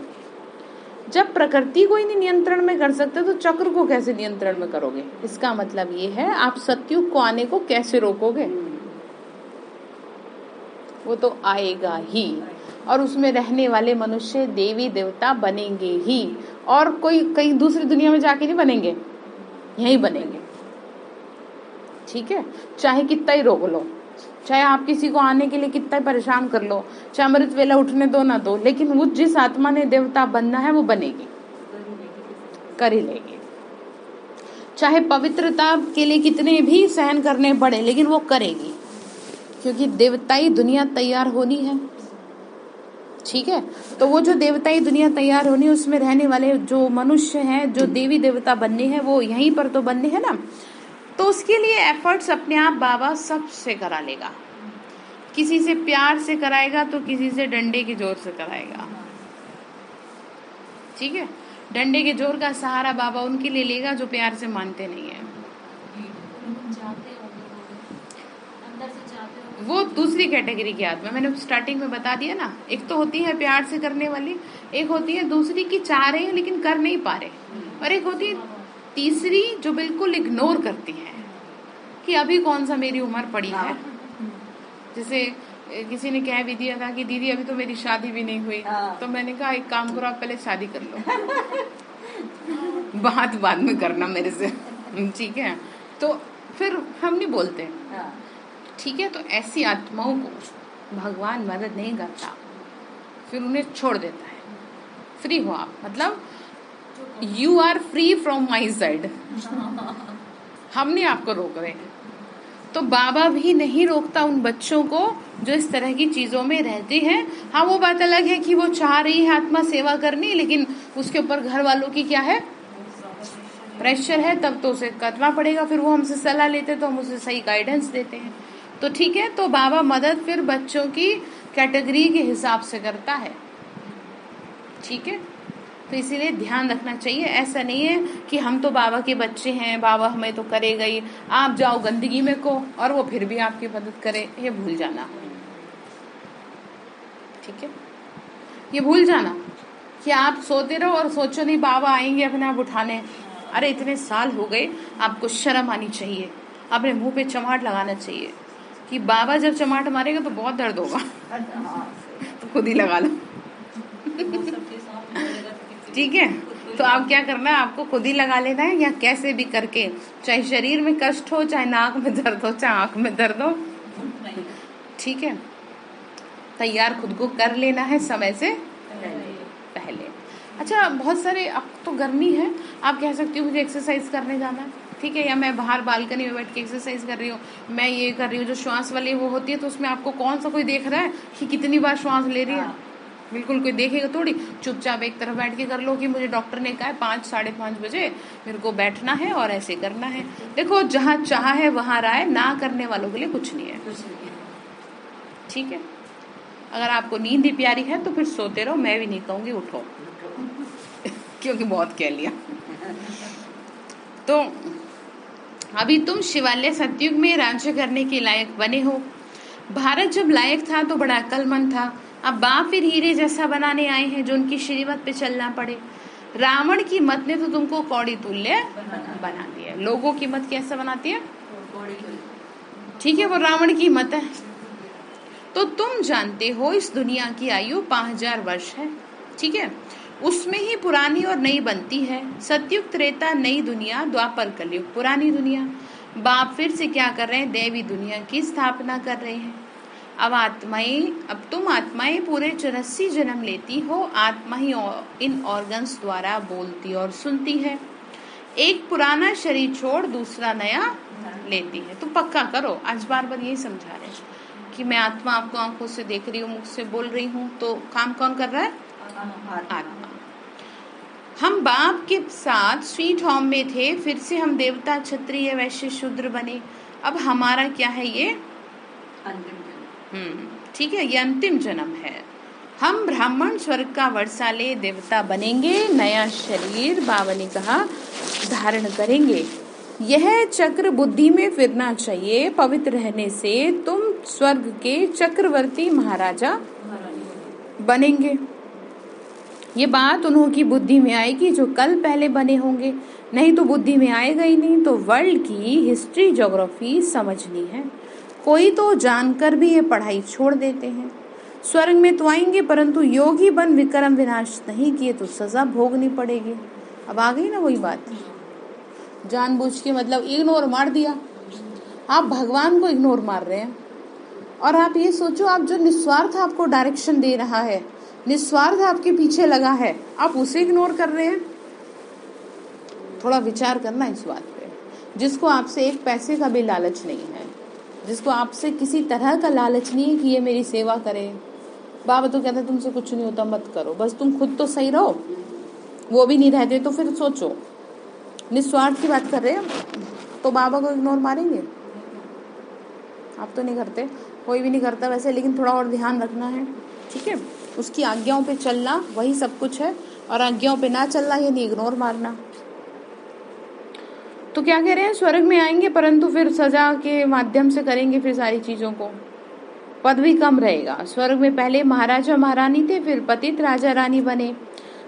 जब प्रकृति को ही नहीं नियंत्रण में कर सकते तो चक्र को कैसे नियंत्रण में करोगे? इसका मतलब ये है आप सतयुग को आने को कैसे रोकोगे? वो तो आएगा ही, और उसमें रहने वाले मनुष्य देवी देवता बनेंगे ही, और कोई कहीं दूसरी दुनिया में जाके नहीं बनेंगे, यहीं बनेंगे। ठीक है, चाहे कितना ही रोक लो, चाहे आप किसी को आने के लिए कितना परेशान कर लो, चाहे अमृत वेला उठने दो ना दो, लेकिन वो जिस आत्मा ने देवता बनना है वो बनेगी, कर ही लेगी। चाहे पवित्रता के लिए कितने भी सहन करने पड़े, लेकिन वो करेगी, क्योंकि देवताई दुनिया तैयार होनी है। ठीक है, तो वो जो देवताई दुनिया तैयार होनी है, उसमें रहने वाले जो मनुष्य हैं, जो देवी देवता बनने हैं, वो यहीं पर तो बनने हैं ना। तो उसके लिए एफर्ट्स अपने आप बाबा सबसे करा लेगा। किसी से प्यार से कराएगा तो किसी से डंडे के जोर से कराएगा। ठीक है, डंडे के जोर का सहारा बाबा उनके लिए लेगा जो प्यार से मानते नहीं है। वो दूसरी कैटेगरी की आत्मा, मैंने स्टार्टिंग में बता दिया ना। एक तो होती है प्यार से करने वाली, एक होती है दूसरी की चाह रहे हैं लेकिन कर नहीं पा रहे, और एक होती है तीसरी जो बिल्कुल इग्नोर करती है कि अभी कौन सा मेरी उम्र पड़ी है। जैसे किसी ने कह भी दिया था कि दीदी अभी तो मेरी शादी भी नहीं हुई, तो मैंने कहा एक काम करो, आप पहले शादी कर लो बात बाद में करना मेरे से। ठीक है, तो फिर हम नहीं बोलते। ठीक है, तो ऐसी आत्माओं को भगवान मदद नहीं करता, फिर उन्हें छोड़ देता है। फ्री हो आप, मतलब you are free from my side. हम नहीं आपको रोक रहे। तो बाबा भी नहीं रोकता उन बच्चों को जो इस तरह की चीजों में रहते हैं। हाँ, वो बात अलग है कि वो चाह रही है आत्मा सेवा करनी, लेकिन उसके ऊपर घर वालों की क्या है, प्रेशर है, तब तो उसे करना पड़ेगा। फिर वो हमसे सलाह लेते तो हम उसे सही गाइडेंस देते हैं। तो ठीक है, तो बाबा मदद फिर बच्चों की कैटेगरी के हिसाब से करता है। ठीक है, तो इसीलिए ध्यान रखना चाहिए। ऐसा नहीं है कि हम तो बाबा के बच्चे हैं, बाबा हमें तो करेगा ही, आप जाओ गंदगी में को और वो फिर भी आपकी मदद करे, ये भूल जाना। ठीक है, ये भूल जाना कि आप सोते रहो और सोचो नहीं बाबा आएंगे अपने आप उठाने। अरे इतने साल हो गए, आपको शर्म आनी चाहिए, अपने मुंह पे चमाट लगाना चाहिए कि बाबा जब चमाट मारेगा तो बहुत दर्द होगा, तो खुद ही लगा लो। ठीक है, तो आप क्या करना है, आपको खुद ही लगा लेना है, या कैसे भी करके, चाहे शरीर में कष्ट हो, चाहे नाक में दर्द हो, चाहे आंख में दर्द हो। ठीक है, तैयार खुद को कर लेना है समय से पहले। अच्छा, बहुत सारे, अब तो गर्मी है, आप कह सकती हो मुझे एक्सरसाइज करने जाना है, ठीक है, या मैं बाहर बालकनी में बैठ के एक्सरसाइज कर रही हूँ, मैं ये कर रही हूँ, जो श्वास वाली वो होती है, तो उसमें आपको कौन सा कोई देख रहा है कि कितनी बार श्वास ले रही है? बिल्कुल कोई देखेगा थोड़ी। चुपचाप एक तरफ बैठ के कर लो कि मुझे डॉक्टर ने कहा है 5 साढ़े 5 बजे मेरे को बैठना है और ऐसे करना है। देखो, जहाँ चाह है वहां राय, ना करने वालों के लिए कुछ नहीं है। ठीक है, अगर आपको नींद ही प्यारी है तो फिर सोते रहो, मैं भी नहीं कहूंगी उठो क्योंकि बहुत कह लिया। तो अभी तुम शिवालय सतयुग में राज्य करने के लायक बने हो। भारत जब लायक था तो बड़ा अक्लमंद था, अब बाप फिर हीरे जैसा बनाने आए हैं जो उनकी श्रीमत पे चलना पड़े। रावण की मत ने तो तुमको कौड़ी तुल्य बना दिया। लोगों की मत कैसा बनाती है? ठीक है, वो रावण की मत है। तो तुम जानते हो इस दुनिया की आयु 5000 वर्ष है। ठीक है, उसमें ही पुरानी और नई बनती है। सतयुग, त्रेता नई दुनिया, द्वापर कलयुग पुरानी दुनिया। बाप फिर से क्या कर रहे हैं? देवी दुनिया की स्थापना कर रहे हैं। अब तुम आत्माएं पूरे 84 जन्म लेती हो। आत्मा ही इन ऑर्गन्स द्वारा बोलती और सुनती है। एक पुराना शरीर छोड़ दूसरा नया लेती है। तो पक्का करो, आज बार बार यही समझा रहे हैं कि मैं आत्मा आपको आंखों से देख रही हूँ, मुख से बोल रही हूँ, तो काम कौन कर रहा है? आत्मा। हम बाप के साथ स्वीट होम में थे, फिर से हम देवता, क्षत्रिय, वैश्य, शूद्र बने। अब हमारा क्या है? ये ठीक है, ये अंतिम जन्म है। हम ब्राह्मण स्वर्ग का वर्षाले देवता बनेंगे, नया शरीर बाबा ने कहा धारण करेंगे। यह चक्र बुद्धि में फिरना चाहिए। पवित्र रहने से तुम स्वर्ग के चक्रवर्ती महाराजा बनेंगे। ये बात उन्हों की बुद्धि में आएगी जो कल पहले बने होंगे, नहीं तो बुद्धि में आएगा ही नहीं। तो वर्ल्ड की हिस्ट्री, ज्योग्राफी समझनी है। कोई तो जानकर भी ये पढ़ाई छोड़ देते हैं। स्वर्ग में तो आएंगे, परंतु योगी बन विक्रम विनाश नहीं किए तो सजा भोगनी पड़ेगी। अब आ गई ना वही बात, जानबूझ के मतलब इग्नोर मार दिया। आप भगवान को इग्नोर मार रहे हैं। और आप ये सोचो, आप जो निस्वार्थ आपको डायरेक्शन दे रहा है, निस्वार्थ आपके पीछे लगा है, आप उसे इग्नोर कर रहे हैं। थोड़ा विचार करना इस बात पे। जिसको आपसे एक पैसे का भी लालच नहीं है, जिसको आपसे किसी तरह का लालच नहीं है कि ये मेरी सेवा करे, बाबा तो कहते तुमसे कुछ नहीं होता, मत करो, बस तुम खुद तो सही रहो, वो भी नहीं रहते, तो फिर सोचो निस्वार्थ की बात कर रहे हैं तो बाबा को इग्नोर मारेंगे? आप तो नहीं करते, कोई भी नहीं करता वैसे, लेकिन थोड़ा और ध्यान रखना है। ठीक है, उसकी आज्ञाओं पे चलना वही सब कुछ है, और आज्ञाओं पे ना चलना यानी इग्नोर मारना। तो क्या कह रहे हैं? स्वर्ग में आएंगे परंतु फिर सजा के माध्यम से करेंगे फिर सारी चीजों को। पद भी कम रहेगा। स्वर्ग में पहले महाराजा महारानी थे, फिर पतित राजा रानी बने।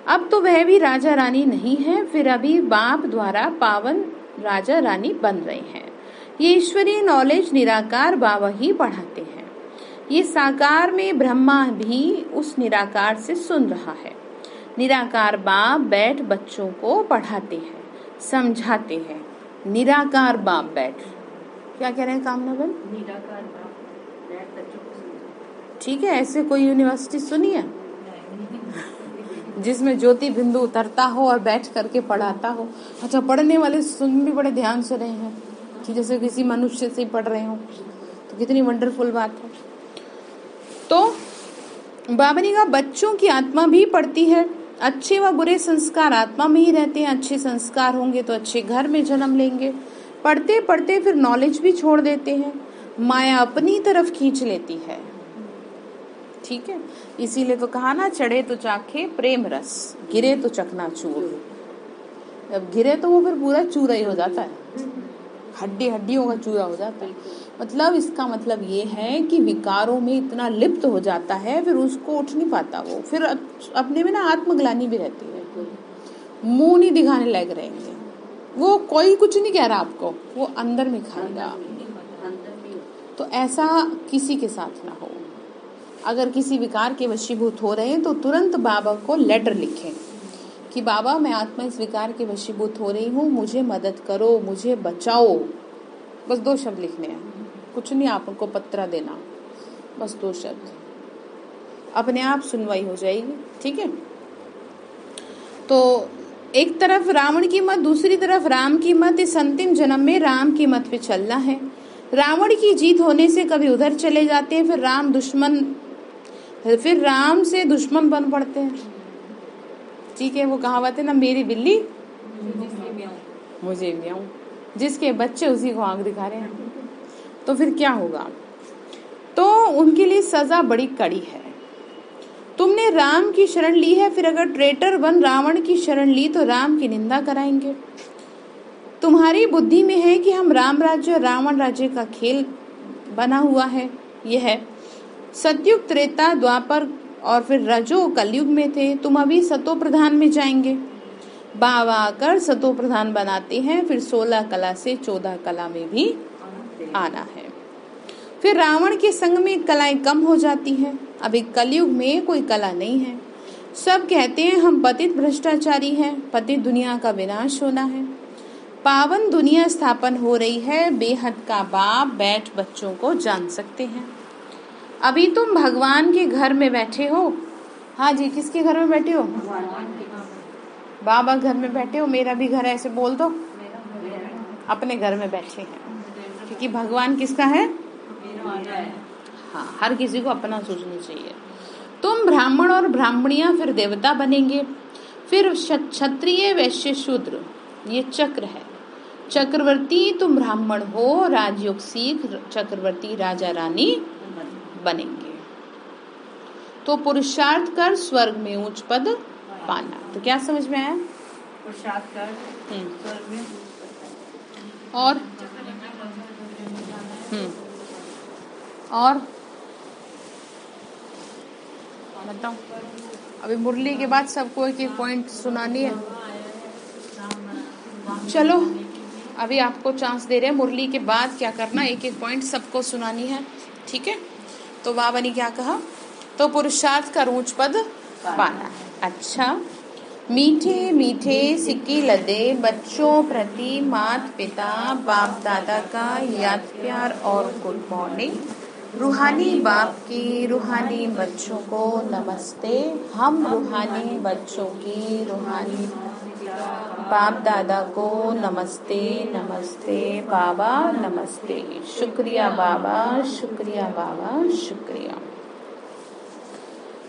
अब तो वह भी राजा रानी नहीं है, फिर अभी बाप द्वारा पावन राजा रानी बन रहे हैं। ये ईश्वरीय नॉलेज निराकार बाबा ही पढ़ाते हैं। ये साकार में ब्रह्मा भी उस निराकार से सुन रहा है। निराकार बाप बैठ बच्चों को पढ़ाते हैं, समझाते हैं। निराकार बाप बैठ, क्या कह रहे हैं कामनाबन? निराकार बाप बैठ बच्चों को समझाते। ठीक है, ऐसे कोई यूनिवर्सिटी सुनी है जिसमें ज्योति बिंदु उतरता हो और बैठ करके पढ़ाता हो? अच्छा, पढ़ने वाले सुन भी बड़े ध्यान से रहे हैं कि जैसे किसी मनुष्य से पढ़ रहे हो, तो कितनी वंडरफुल बात है। तो बाबा ने कहा बच्चों की आत्मा भी पढ़ती है। अच्छे व बुरे संस्कार आत्मा में ही रहते हैं। अच्छे संस्कार होंगे तो अच्छे घर में जन्म लेंगे। पढ़ते पढ़ते फिर नॉलेज भी छोड़ देते हैं। माया अपनी तरफ खींच लेती है। ठीक है, इसीलिए तो कहा ना, चढ़े तो चाखे प्रेम रस, गिरे तो चकनाचूर। जब गिरे तो वो फिर पूरा चूरा ही हो जाता है, हड्डियों का चूरा हो जाता है। मतलब इसका मतलब ये है कि विकारों में इतना लिप्त हो जाता है, फिर उसको उठ नहीं पाता वो। फिर अपने में ना आत्मग्लानि भी रहती है, मुंह नहीं दिखाने लग रहेंगे। वो कोई कुछ नहीं कह रहा आपको, वो अंदर में खाएगा। तो ऐसा किसी के साथ ना हो। अगर किसी विकार के वशीभूत हो रहे हैं तो तुरंत बाबा को लेटर लिखें कि बाबा मैं आत्मा इस विकार के वशीभूत हो रही हूँ, मुझे मदद करो, मुझे बचाओ। बस 2 शब्द लिखने हैं, कुछ नहीं आपको पत्र देना, बस 2 शब्द, अपने आप सुनवाई हो जाएगी। ठीक है, तो एक तरफ रावण की मत, दूसरी तरफ राम की मत। इस अंतिम जन्म में राम की मत पे चलना है। रावण की जीत होने से कभी उधर चले जाते हैं, फिर राम से दुश्मन बन पड़ते हैं। ठीक है, वो कहावत है ना, मेरी बिल्ली मुझे भी आऊं, जिसके बच्चे उसी को आंख दिखा रहे हैं। तो फिर क्या होगा? तो उनके लिए सजा बड़ी कड़ी है। तुमने राम की शरण ली है, फिर अगर ट्रेटर बन रावण की शरण ली तो राम की निंदा कराएंगे। तुम्हारी बुद्धि में है कि हम राम राज्य और रावण राज्य का खेल बना हुआ है। यह है सतयुग, त्रेता, द्वापर और फिर रजो कलयुग में थे। तुम अभी सतो प्रधान में जाएंगे। बाबा आकर सतो प्रधान बनाते हैं, फिर 16 कला से 14 कला में भी आना है। फिर रावण के संग में कलाएं कम हो जाती हैं। अभी कलयुग में कोई कला नहीं है। सब कहते हैं हम पतित भ्रष्टाचारी हैं, पतित दुनिया का विनाश होना है, पावन दुनिया स्थापन हो रही है। बेहद का बाप बैठ बच्चों को जान सकते हैं। अभी तुम भगवान के घर में बैठे हो। हाँ जी, किसके घर में बैठे हो? बाबा घर में बैठे हो। मेरा भी घर है, ऐसे बोल दो। अपने घर में बैठे हैं, क्योंकि भगवान किसका है? हाँ, हर किसी को अपना सोचना चाहिए। तुम ब्राह्मण और ब्राह्मणियां फिर देवता बनेंगे, फिर क्षत्रिय, वैश्य, शूद्र। ये चक्र है। चक्रवर्ती तुम ब्राह्मण हो, राजयोग सीख चक्रवर्ती राजा रानी बनेंगे। तो पुरुषार्थ कर स्वर्ग में उच्च पद पाना। तो क्या समझ में आया? पुरुषार्थ कर स्वर्ग में और बताओ। अभी मुरली के बाद सबको एक एक पॉइंट सुनानी है। चलो, अभी आपको चांस दे रहे हैं, मुरली के बाद क्या करना, एक एक पॉइंट सबको सुनानी है। ठीक है, तो बाबा ने क्या कहा? तो पुरुषार्थ का ऊंच पद पाना है। अच्छा, मीठे मीठे सिक्के लदे बच्चों प्रति माता पिता बाप दादा का याद प्यार और गुड मॉर्निंग। रूहानी बाप की रूहानी बच्चों को नमस्ते। हम रूहानी बच्चों की रूहानी बाप दादा को नमस्ते। नमस्ते बाबा, नमस्ते। शुक्रिया बाबा, शुक्रिया बाबा, शुक्रिया।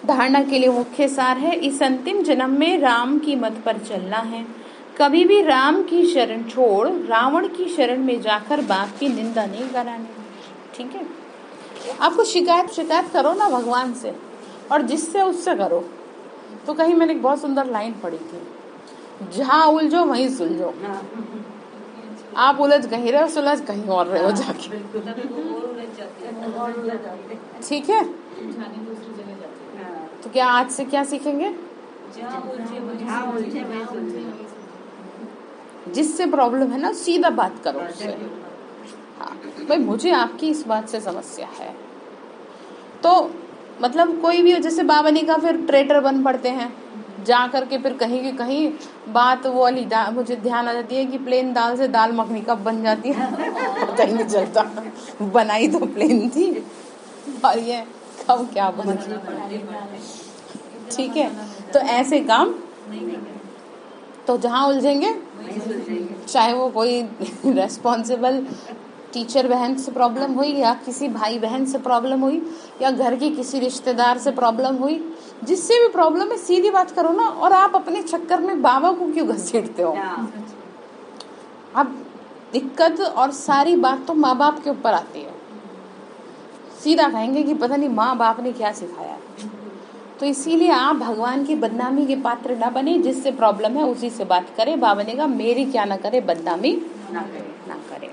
धारणा के लिए मुख्य सार है, इस अंतिम जन्म में राम की मत पर चलना है। कभी भी राम की शरण छोड़ रावण की शरण में जाकर बाप की निंदा नहीं करानी। ठीक है, आपको शिकायत करो ना भगवान से, और जिससे उससे करो। तो कहीं मैंने एक बहुत सुंदर लाइन पढ़ी थी, जहाँ उलझो वहीं सुलझो। आप उलझ कहीं रहे हो, सुलझ कहीं और रहे हो जाके। ठीक है, तो क्या आज से क्या सीखेंगे? जिससे प्रॉब्लम है ना, सीधा बात करो उससे। हाँ भाई, मुझे आपकी इस बात से समस्या है। तो मतलब कोई भी, जैसे बाबा ने कहा, फिर ट्रेटर बन पड़ते हैं, जा करके फिर कहीं की कहीं बात वो वाली मुझे ध्यान आ जाती है कि प्लेन दाल से दाल मखनी कब बन जाती है पता ही नहीं चलता। बनाई तो प्लेन थी और ये कब क्या बन गया। ठीक है, तो ऐसे काम तो जहाँ उलझेंगे, चाहे वो कोई रेस्पॉन्सिबल टीचर बहन से प्रॉब्लम हुई, या किसी भाई बहन से प्रॉब्लम हुई, या घर की किसी रिश्तेदार से प्रॉब्लम हुई, जिससे भी प्रॉब्लम है, सीधी बात करो ना। और आप अपने चक्कर में बाबा को क्यों घसीटते हो? अब दिक्कत और सारी बात तो माँ बाप के ऊपर आती है। सीधा कहेंगे कि पता नहीं माँ बाप ने क्या सिखाया। तो इसीलिए आप भगवान की बदनामी के पात्र ना बने। जिससे प्रॉब्लम है उसी से बात करें। बाबा ने कहा मेरी क्या ना करे, बदनामी ना करे।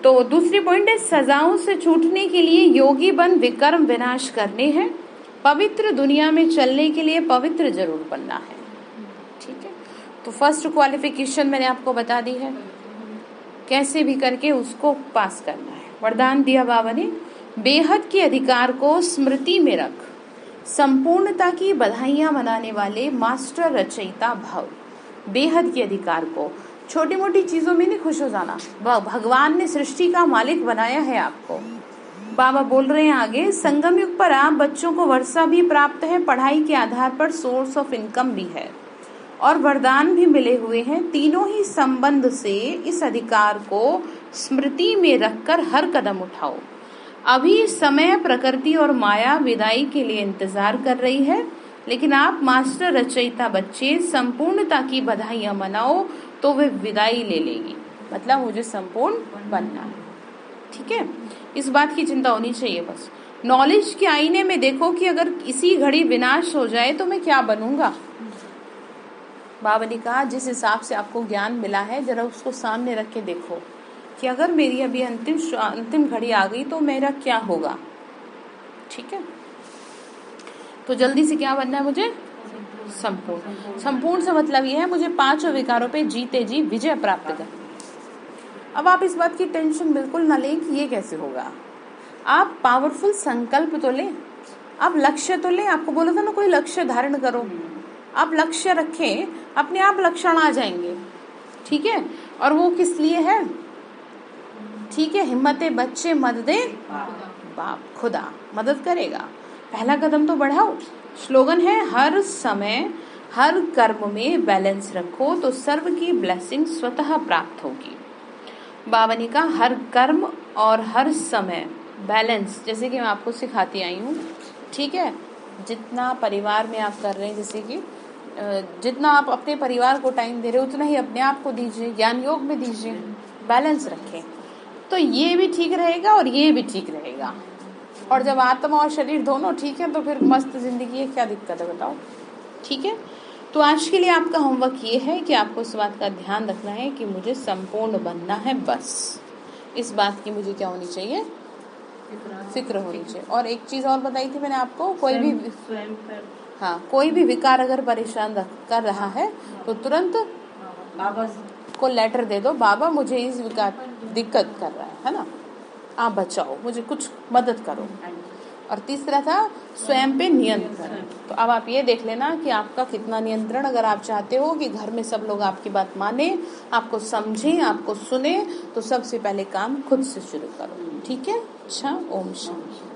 तो दूसरी पॉइंट है, सजाओं से छूटने के लिए योगी बन विकर्म विनाश करने हैं। पवित्र दुनिया में चलने के लिए पवित्र जरूर बनना है। ठीक है, तो फर्स्ट क्वालिफिकेशन मैंने आपको बता दी है, कैसे भी करके उसको पास करना है। वरदान दिया बाबा ने, बेहद के अधिकार को स्मृति में रख, संपूर्णता की बधाइयां मनाने वाले मास्टर रचयिता भव। बेहद के अधिकार को, छोटी मोटी चीजों में नहीं खुश हो जाना। भगवान ने सृष्टि का मालिक बनाया है आपको। बाबा बोल रहे हैं आगे, संगम युग पर आप बच्चों को वर्षा भी प्राप्त है, पढ़ाई के आधार पर सोर्स ऑफ इनकम भी है। और वरदान भी मिले हुए हैं। तीनों ही संबंध से इस अधिकार को स्मृति में रखकर हर कदम उठाओ। अभी समय, प्रकृति और माया विदाई के लिए इंतजार कर रही है, लेकिन आप मास्टर रचयिता बच्चे संपूर्णता की बधाइयां मनाओ तो वे विदाई ले लेगी। मतलब मुझे संपूर्ण बनना है, ठीक है। इस बात की चिंता होनी चाहिए बस। नॉलेज के आईने में देखो कि अगर इसी घड़ी विनाश हो जाए तो मैं क्या बनूंगा। बाबा ने कहा जिस हिसाब से आपको ज्ञान मिला है जरा उसको सामने रख के देखो कि अगर मेरी अभी अंतिम घड़ी आ गई तो मेरा क्या होगा, ठीक है। तो जल्दी से क्या बनना है मुझे, संपूर्ण। संपूर्ण से मतलब यह है मुझे पांचों विकारों पे जीते जी विजय प्राप्त कर। अब आप इस बात की टेंशन बिल्कुल ना लें कि ये कैसे होगा। आप पावरफुल संकल्प तो लें, आप लक्ष्य तो लें। आपको बोला था ना कोई लक्ष्य धारण करो, आप लक्ष्य रखें, अपने आप लक्षण आ जाएंगे, ठीक है। और वो किस लिए है, ठीक है। हिम्मते बच्चे मददे बाप, खुदा मदद करेगा। पहला कदम तो बढ़ाओ। स्लोगन है हर समय हर कर्म में बैलेंस रखो तो सर्व की ब्लेसिंग स्वतः प्राप्त होगी। बाबा ने कहा हर कर्म और हर समय बैलेंस, जैसे कि मैं आपको सिखाती आई हूँ, ठीक है। जितना परिवार में आप कर रहे हैं, जैसे कि जितना आप अपने परिवार को टाइम दे रहे हो उतना ही अपने आप को दीजिए, ज्ञान योग में दीजिए, बैलेंस रखें तो ये भी ठीक रहेगा और ये भी ठीक रहेगा। और जब आत्मा और शरीर दोनों ठीक है तो फिर मस्त जिंदगी है, क्या दिक्कत है बताओ, ठीक है। तो आज के लिए आपका होमवर्क ये है कि आपको इस बात का ध्यान रखना है कि मुझे संपूर्ण बनना है, बस इस बात की मुझे क्या होनी चाहिए, फिक्र होनी चाहिए। और एक चीज और बताई थी मैंने आपको, कोई भी विकार अगर परेशान कर रहा है तो तुरंत बाबा को लेटर दे दो, बाबा मुझे इस विकार दिक्कत कर रहा है ना, आप बचाओ, मुझे कुछ मदद करो। और तीसरा था स्वयं पे नियंत्रण। तो अब आप ये देख लेना कि आपका कितना नियंत्रण, अगर आप चाहते हो कि घर में सब लोग आपकी बात माने, आपको समझें, आपको सुने, तो सबसे पहले काम खुद से शुरू करो, ठीक है। अच्छा, ओम शांति।